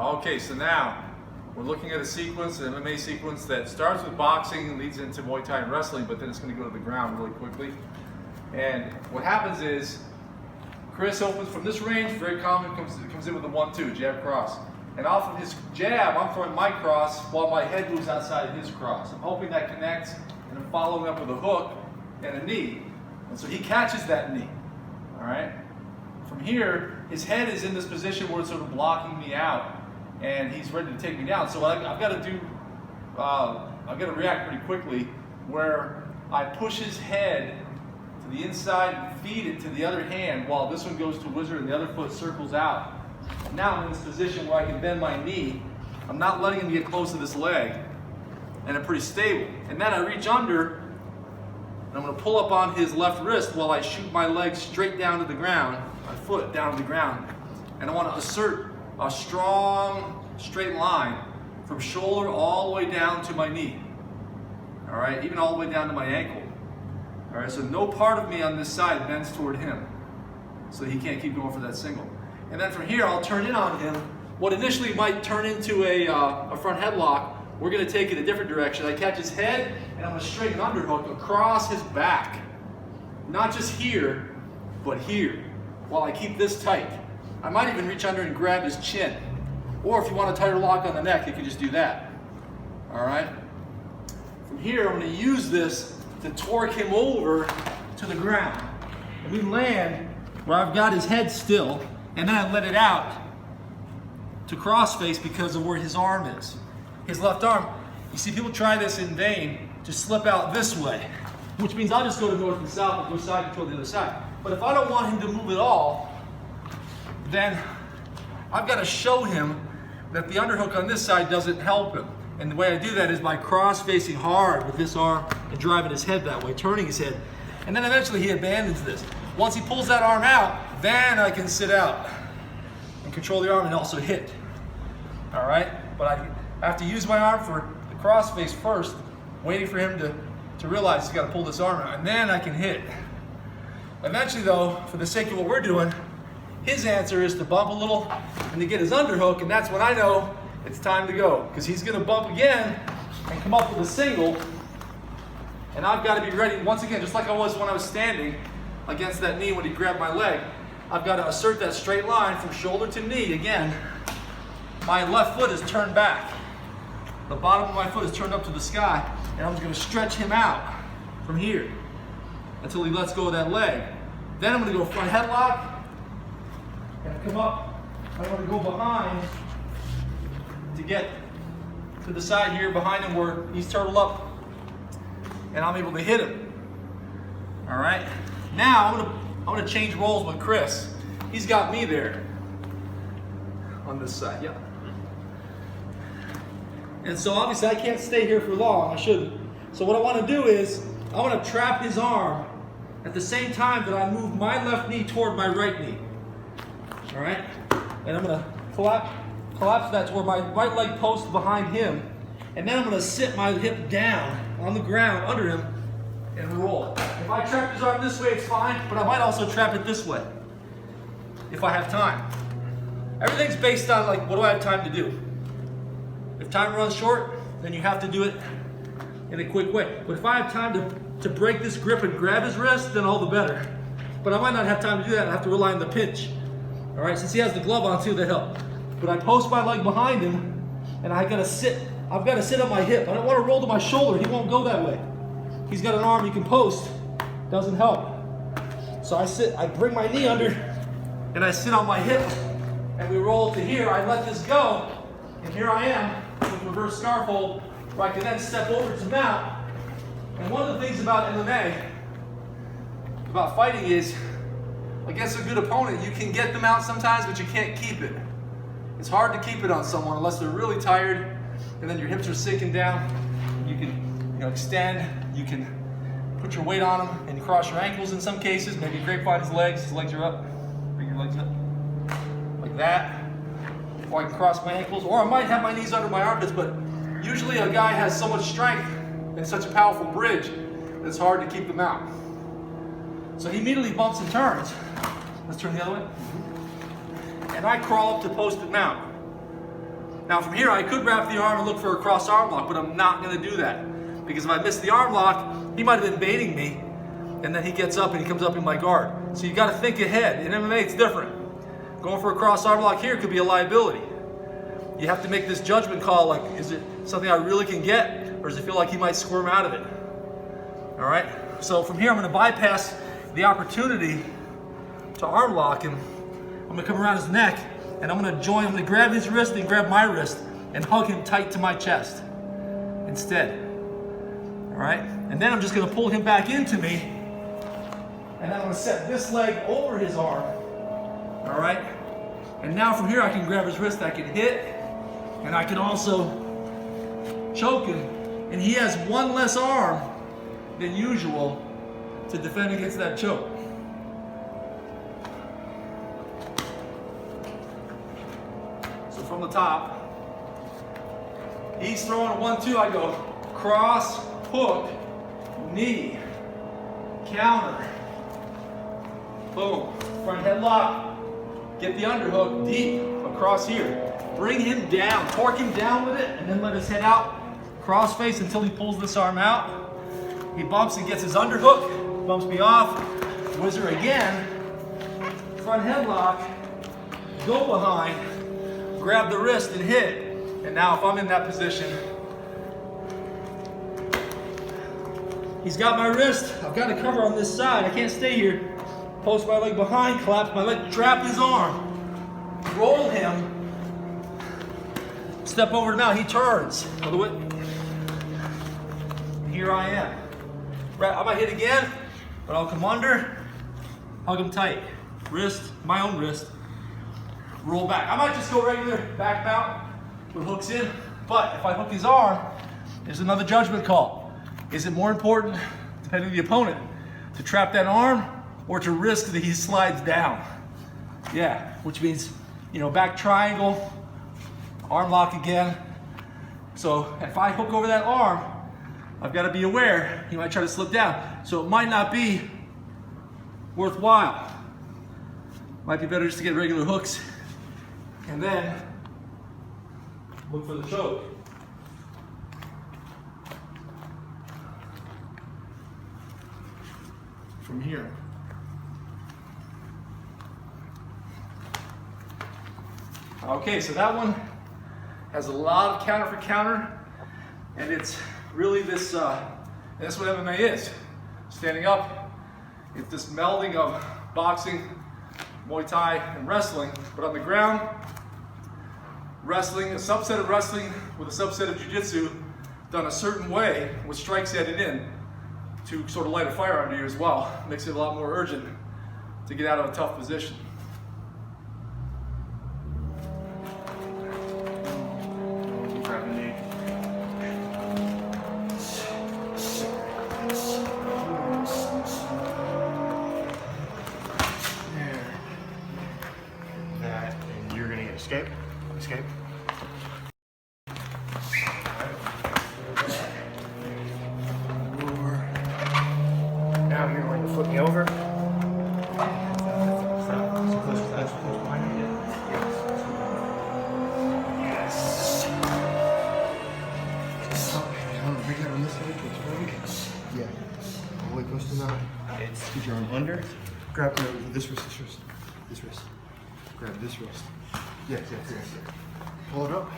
Okay, so now we're looking at a sequence, an MMA sequence that starts with boxing and leads into Muay Thai and wrestling, but then it's going to go to the ground really quickly. And what happens is Chris opens from this range, very common, comes in with a 1-2, jab cross. And off of his jab, I'm throwing my cross while my head moves outside of his cross. I'm hoping that connects, and I'm following up with a hook and a knee. And so he catches that knee, all right? From here, his head is in this position where it's sort of blocking me out, and he's ready to take me down. So what I've got to do, I've got to react pretty quickly, where I push his head to the inside and feed it to the other hand while this one goes to wizard and the other foot circles out. Now I'm in this position where I can bend my knee. I'm not letting him get close to this leg, and I'm pretty stable. And then I reach under, and I'm going to pull up on his left wrist while I shoot my leg straight down to the ground, my foot down to the ground. And I want to assert a strong, straight line from shoulder all the way down to my knee. All right, even all the way down to my ankle. All right, so no part of me on this side bends toward him, so he can't keep going for that single. And then from here, I'll turn in on him. What initially might turn into a front headlock, we're going to take it a different direction. I catch his head, and I'm going to straighten underhook across his back. Not just here, but here, while I keep this tight. I might even reach under and grab his chin. Or if you want a tighter lock on the neck, you can just do that. All right? From here, I'm going to use this to torque him over to the ground. And we land where I've got his head still, and then I let it out to crossface because of where his arm is. His left arm, you see people try this in vain, to slip out this way, which means I'll just go to north and south and go side control the other side. But if I don't want him to move at all, then I've got to show him that the underhook on this side doesn't help him. And the way I do that is by cross-facing hard with this arm and driving his head that way, turning his head. And then eventually he abandons this. Once he pulls that arm out, then I can sit out and control the arm and also hit. All right? But I have to use my arm for the cross-face first, waiting for him to realize he's got to pull this arm out, and then I can hit. Eventually though, for the sake of what we're doing, his answer is to bump a little and to get his underhook, and that's when I know it's time to go, because he's going to bump again and come up with a single, and I've got to be ready once again, just like I was when I was standing against that knee when he grabbed my leg. I've got to assert that straight line from shoulder to knee. Again, my left foot is turned back. The bottom of my foot is turned up to the sky, and I'm just going to stretch him out from here until he lets go of that leg. Then I'm going to go front headlock and come up. I'm going to go behind to get to the side here behind him where he's turtled up, and I'm able to hit him. All right. Now I'm going to change roles with Chris. He's got me there on this side. Yep. And so obviously I can't stay here for long. I shouldn't. So what I want to do is I want to trap his arm at the same time that I move my left knee toward my right knee. All right? And I'm going to collapse that to where my right leg posts behind him. And then I'm going to sit my hip down on the ground under him and roll. If I trap his arm this way, it's fine, but I might also trap it this way if I have time. Everything's based on, like, what do I have time to do? If time runs short, then you have to do it in a quick way. But if I have time to break this grip and grab his wrist, then all the better. But I might not have time to do that. I have to rely on the pinch. All right, since he has the glove on too, that helps. But I post my leg behind him, and I've got to sit on my hip. I don't want to roll to my shoulder. He won't go that way. He's got an arm he can post. Doesn't help. So I bring my knee under, and I sit on my hip, and we roll to here. I let this go, and here I am with reverse scarf hold, where I can then step over to mount. And one of the things about MMA, about fighting, is against a good opponent, you can get them out sometimes, but you can't keep it. It's hard to keep it on someone unless they're really tired, and then your hips are sinking down. You can, extend. You can put your weight on them and cross your ankles in some cases. Maybe grapevine his legs. His legs are up. Bring your legs up like that. Or I can cross my ankles, or I might have my knees under my armpits. But usually, a guy has so much strength and such a powerful bridge that it's hard to keep them out. So he immediately bumps and turns. Let's turn the other way. And I crawl up to posted mount. Now from here, I could wrap the arm and look for a cross arm lock, but I'm not gonna do that. Because if I miss the arm lock, he might have been baiting me, and then he gets up and he comes up in my guard. So you gotta think ahead. In MMA, it's different. Going for a cross arm lock here could be a liability. You have to make this judgment call, like, is it something I really can get, or does it feel like he might squirm out of it? All right, so from here, I'm gonna bypass the opportunity to arm lock him. I'm gonna come around his neck, and I'm gonna grab his wrist and grab my wrist and hug him tight to my chest instead. All right, and then I'm just gonna pull him back into me, and then I'm gonna set this leg over his arm. All right, and now from here I can grab his wrist, I can hit, and I can also choke him, and he has one less arm than usual to defend against that choke. So from the top, he's throwing a 1-2, I go cross, hook, knee, counter, boom, front headlock, get the underhook deep across here. Bring him down, torque him down with it, and then let his head out, cross face until he pulls this arm out. He bumps and gets his underhook, bumps me off, whizzer again, front headlock, go behind, grab the wrist and hit. And now if I'm in that position, he's got my wrist, I've got a cover on this side, I can't stay here. Post my leg behind, collapse my leg, trap his arm, roll him, step over now, he turns. Here I am. I might hit again, but I'll come under, hug him tight. Wrist, my own wrist, roll back. I might just go regular back mount with hooks in, but if I hook his arm, there's another judgment call. Is it more important, depending on the opponent, to trap that arm or to risk that he slides down? Yeah, which means, you know, back triangle, arm lock again. So if I hook over that arm, I've got to be aware he might try to slip down. So it might not be worthwhile. Might be better just to get regular hooks and then look for the choke. From here. Okay, so that one has a lot of counter for counter, and it's really this, that's what MMA is. Standing up, it's this melding of boxing, Muay Thai, and wrestling, but on the ground, wrestling, a subset of wrestling with a subset of jiu-jitsu done a certain way with strikes added in to sort of light a fire under you as well. Makes it a lot more urgent to get out of a tough position. Escape. Escape. Now you're going to flip me over. Yes. Yeah. All the way close to now. It's put your arm under. Grab this wrist, this wrist. This wrist. Grab this wrist. Yes. Pull it up.